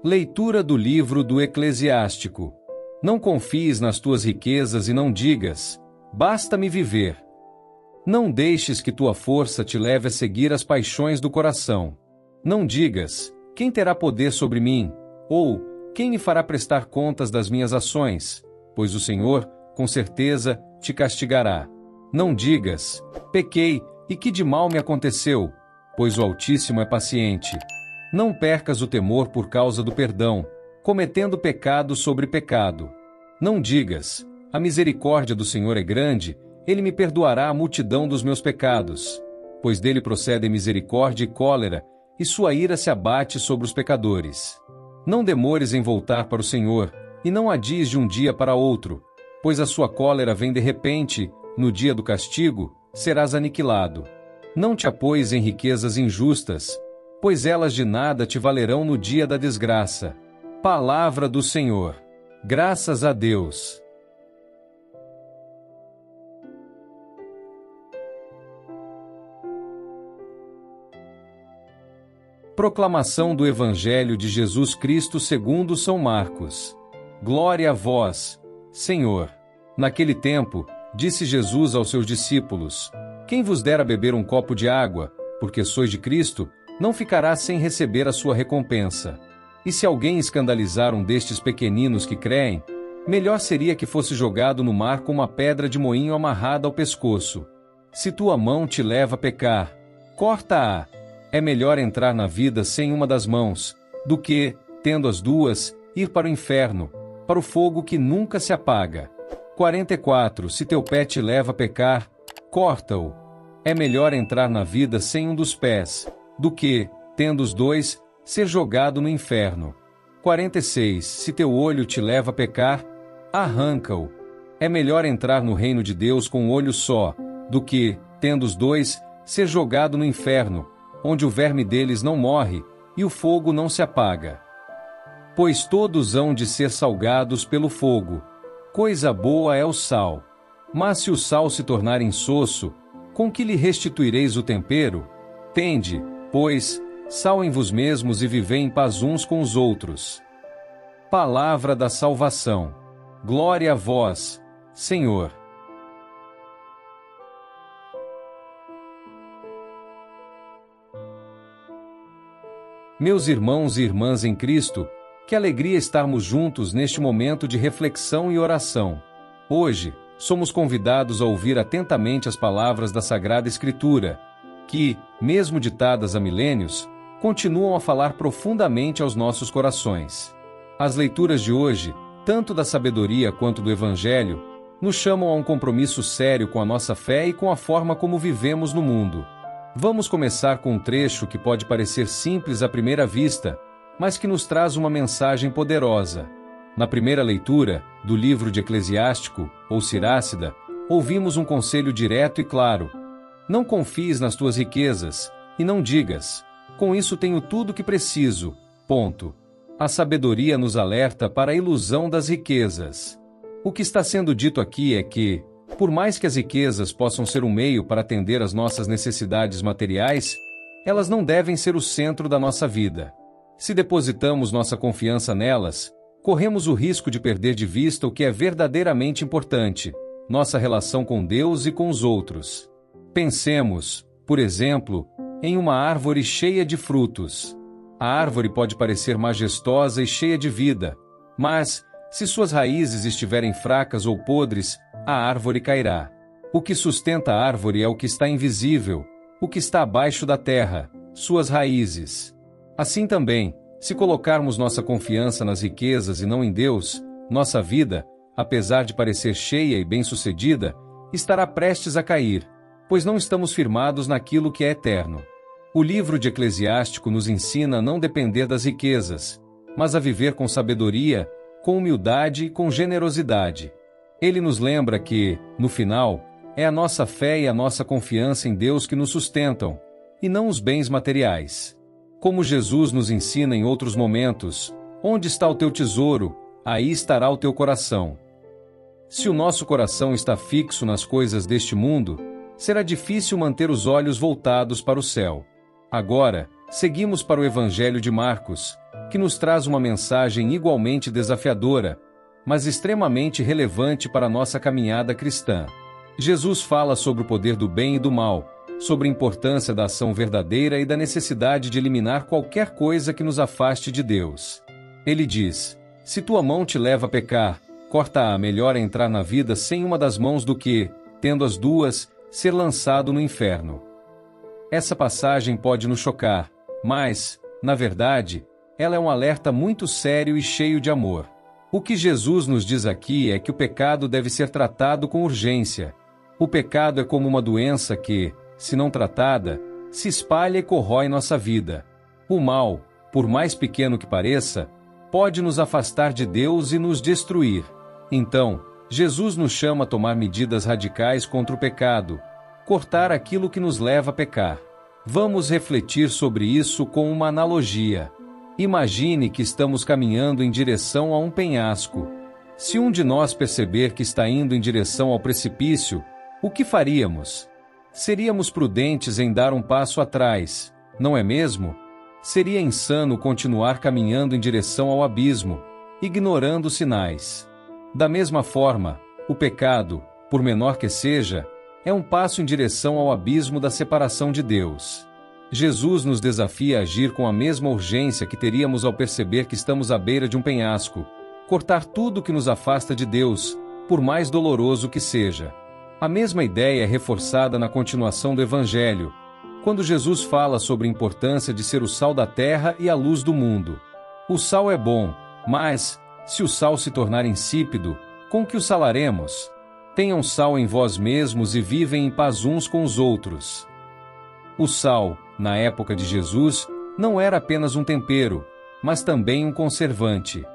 Leitura do livro do Eclesiástico. Não confies nas tuas riquezas e não digas: basta-me viver. Não deixes que tua força te leve a seguir as paixões do coração. Não digas: quem terá poder sobre mim? Ou, quem me fará prestar contas das minhas ações? Pois o Senhor, com certeza, te castigará. Não digas: pequei, e que de mal me aconteceu? Pois o Altíssimo é paciente. Não percas o temor por causa do perdão, cometendo pecado sobre pecado. Não digas: a misericórdia do Senhor é grande, Ele me perdoará a multidão dos meus pecados. Pois dele procedem misericórdia e cólera, e sua ira se abate sobre os pecadores. Não demores em voltar para o Senhor, e não adies de um dia para outro, pois a sua cólera vem de repente, no dia do castigo, serás aniquilado. Não te apoies em riquezas injustas, pois elas de nada te valerão no dia da desgraça. Palavra do Senhor. Graças a Deus. Proclamação do Evangelho de Jesus Cristo segundo São Marcos. Glória a vós, Senhor. Naquele tempo, disse Jesus aos seus discípulos: quem vos der a beber um copo de água, porque sois de Cristo, não ficará sem receber a sua recompensa. E se alguém escandalizar um destes pequeninos que creem, melhor seria que fosse jogado no mar com uma pedra de moinho amarrada ao pescoço. Se tua mão te leva a pecar, corta-a. É melhor entrar na vida sem uma das mãos, do que, tendo as duas, ir para o inferno, para o fogo que nunca se apaga. 44. Se teu pé te leva a pecar, corta-o. É melhor entrar na vida sem um dos pés, do que, tendo os dois, ser jogado no inferno. 46. Se teu olho te leva a pecar, arranca-o. É melhor entrar no reino de Deus com um olho só, do que, tendo os dois, ser jogado no inferno, onde o verme deles não morre, e o fogo não se apaga. Pois todos hão de ser salgados pelo fogo. Coisa boa é o sal. Mas se o sal se tornar insosso, com que lhe restituireis o tempero? Tende, pois, sal em vos mesmos e vivei em paz uns com os outros. Palavra da salvação. Glória a vós, Senhor. Meus irmãos e irmãs em Cristo, que alegria estarmos juntos neste momento de reflexão e oração. Hoje, somos convidados a ouvir atentamente as palavras da Sagrada Escritura, que, mesmo ditadas há milênios, continuam a falar profundamente aos nossos corações. As leituras de hoje, tanto da sabedoria quanto do Evangelho, nos chamam a um compromisso sério com a nossa fé e com a forma como vivemos no mundo. Vamos começar com um trecho que pode parecer simples à primeira vista, mas que nos traz uma mensagem poderosa. Na primeira leitura, do livro de Eclesiástico, ou Sirácida, ouvimos um conselho direto e claro: não confies nas tuas riquezas, e não digas: com isso tenho tudo o que preciso. Ponto. A sabedoria nos alerta para a ilusão das riquezas. O que está sendo dito aqui é que, por mais que as riquezas possam ser um meio para atender às nossas necessidades materiais, elas não devem ser o centro da nossa vida. Se depositamos nossa confiança nelas, corremos o risco de perder de vista o que é verdadeiramente importante: nossa relação com Deus e com os outros. Pensemos, por exemplo, em uma árvore cheia de frutos. A árvore pode parecer majestosa e cheia de vida, mas, se suas raízes estiverem fracas ou podres, a árvore cairá. O que sustenta a árvore é o que está invisível, o que está abaixo da terra, suas raízes. Assim também, se colocarmos nossa confiança nas riquezas e não em Deus, nossa vida, apesar de parecer cheia e bem-sucedida, estará prestes a cair, pois não estamos firmados naquilo que é eterno. O livro de Eclesiástico nos ensina a não depender das riquezas, mas a viver com sabedoria, com humildade e com generosidade. Ele nos lembra que, no final, é a nossa fé e a nossa confiança em Deus que nos sustentam, e não os bens materiais. Como Jesus nos ensina em outros momentos: onde está o teu tesouro, aí estará o teu coração. Se o nosso coração está fixo nas coisas deste mundo, será difícil manter os olhos voltados para o céu. Agora, seguimos para o Evangelho de Marcos, que nos traz uma mensagem igualmente desafiadora, mas extremamente relevante para a nossa caminhada cristã. Jesus fala sobre o poder do bem e do mal, sobre a importância da ação verdadeira e da necessidade de eliminar qualquer coisa que nos afaste de Deus. Ele diz: se tua mão te leva a pecar, corta-a, melhor entrar na vida sem uma das mãos do que, tendo as duas, ser lançado no inferno. Essa passagem pode nos chocar, mas, na verdade, ela é um alerta muito sério e cheio de amor. O que Jesus nos diz aqui é que o pecado deve ser tratado com urgência. O pecado é como uma doença que, se não tratada, se espalha e corrói nossa vida. O mal, por mais pequeno que pareça, pode nos afastar de Deus e nos destruir. Então, Jesus nos chama a tomar medidas radicais contra o pecado, cortar aquilo que nos leva a pecar. Vamos refletir sobre isso com uma analogia. Imagine que estamos caminhando em direção a um penhasco. Se um de nós perceber que está indo em direção ao precipício, o que faríamos? Seríamos prudentes em dar um passo atrás, não é mesmo? Seria insano continuar caminhando em direção ao abismo, ignorando os sinais. Da mesma forma, o pecado, por menor que seja, é um passo em direção ao abismo da separação de Deus. Jesus nos desafia a agir com a mesma urgência que teríamos ao perceber que estamos à beira de um penhasco, cortar tudo que nos afasta de Deus, por mais doloroso que seja. A mesma ideia é reforçada na continuação do Evangelho, quando Jesus fala sobre a importância de ser o sal da terra e a luz do mundo. O sal é bom, mas, se o sal se tornar insípido, com que o salaremos? Tenham sal em vós mesmos e vivem em paz uns com os outros. O sal, na época de Jesus, não era apenas um tempero, mas também um conservante.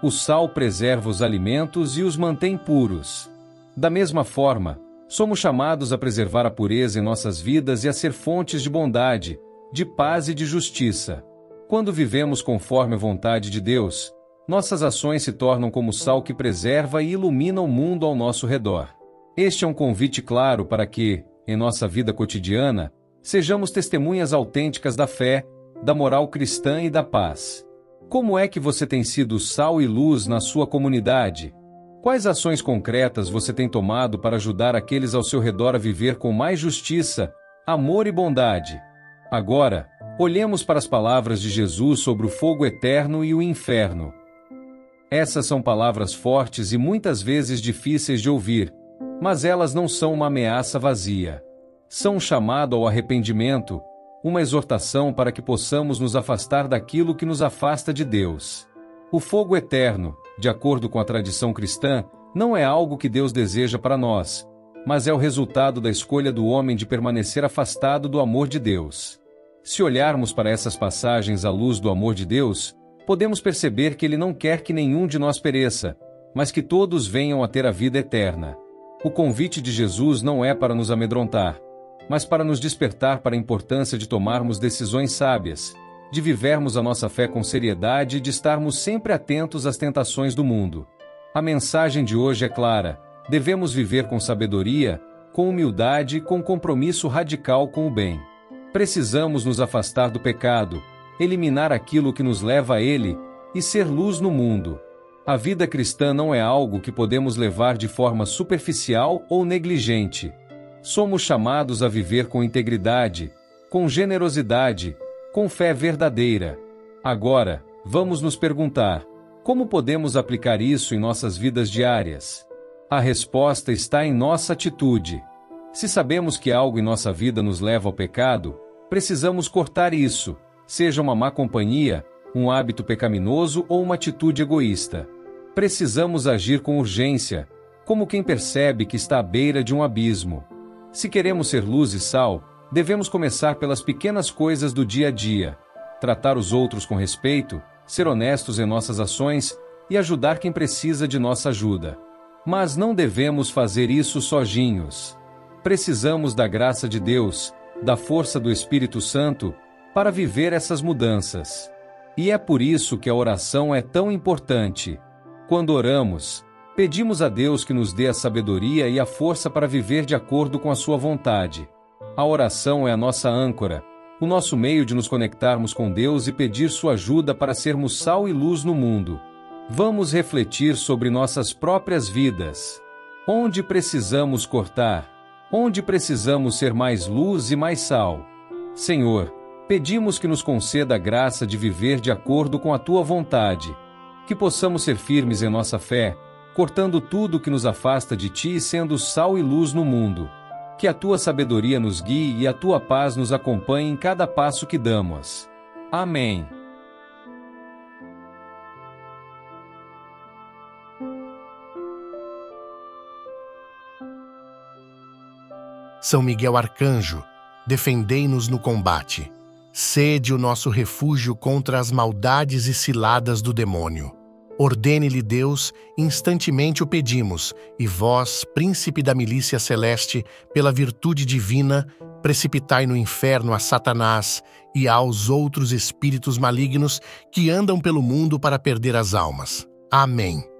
O sal preserva os alimentos e os mantém puros. Da mesma forma, somos chamados a preservar a pureza em nossas vidas e a ser fontes de bondade, de paz e de justiça. Quando vivemos conforme a vontade de Deus, nossas ações se tornam como o sal que preserva e ilumina o mundo ao nosso redor. Este é um convite claro para que, em nossa vida cotidiana, sejamos testemunhas autênticas da fé, da moral cristã e da paz. Como é que você tem sido sal e luz na sua comunidade? Quais ações concretas você tem tomado para ajudar aqueles ao seu redor a viver com mais justiça, amor e bondade? Agora, olhemos para as palavras de Jesus sobre o fogo eterno e o inferno. Essas são palavras fortes e muitas vezes difíceis de ouvir, mas elas não são uma ameaça vazia. São um chamado ao arrependimento, uma exortação para que possamos nos afastar daquilo que nos afasta de Deus. O fogo eterno, de acordo com a tradição cristã, não é algo que Deus deseja para nós, mas é o resultado da escolha do homem de permanecer afastado do amor de Deus. Se olharmos para essas passagens à luz do amor de Deus, podemos perceber que Ele não quer que nenhum de nós pereça, mas que todos venham a ter a vida eterna. O convite de Jesus não é para nos amedrontar, mas para nos despertar para a importância de tomarmos decisões sábias, de vivermos a nossa fé com seriedade e de estarmos sempre atentos às tentações do mundo. A mensagem de hoje é clara: devemos viver com sabedoria, com humildade e com compromisso radical com o bem. Precisamos nos afastar do pecado, eliminar aquilo que nos leva a ele e ser luz no mundo. A vida cristã não é algo que podemos levar de forma superficial ou negligente. Somos chamados a viver com integridade, com generosidade, com fé verdadeira. Agora, vamos nos perguntar: como podemos aplicar isso em nossas vidas diárias? A resposta está em nossa atitude. Se sabemos que algo em nossa vida nos leva ao pecado, precisamos cortar isso, seja uma má companhia, um hábito pecaminoso ou uma atitude egoísta. Precisamos agir com urgência, como quem percebe que está à beira de um abismo. Se queremos ser luz e sal, devemos começar pelas pequenas coisas do dia a dia, tratar os outros com respeito, ser honestos em nossas ações e ajudar quem precisa de nossa ajuda. Mas não devemos fazer isso sozinhos. Precisamos da graça de Deus, da força do Espírito Santo, para viver essas mudanças. E é por isso que a oração é tão importante. Quando oramos, pedimos a Deus que nos dê a sabedoria e a força para viver de acordo com a sua vontade. A oração é a nossa âncora, o nosso meio de nos conectarmos com Deus e pedir sua ajuda para sermos sal e luz no mundo. Vamos refletir sobre nossas próprias vidas. Onde precisamos cortar? Onde precisamos ser mais luz e mais sal? Senhor, pedimos que nos conceda a graça de viver de acordo com a Tua vontade, que possamos ser firmes em nossa fé, cortando tudo que nos afasta de Ti e sendo sal e luz no mundo. Que a Tua sabedoria nos guie e a Tua paz nos acompanhe em cada passo que damos. Amém. São Miguel Arcanjo, defendei-nos no combate. Sede o nosso refúgio contra as maldades e ciladas do demônio. Ordene-lhe Deus, instantemente o pedimos, e vós, príncipe da milícia celeste, pela virtude divina, precipitai no inferno a Satanás e aos outros espíritos malignos que andam pelo mundo para perder as almas. Amém.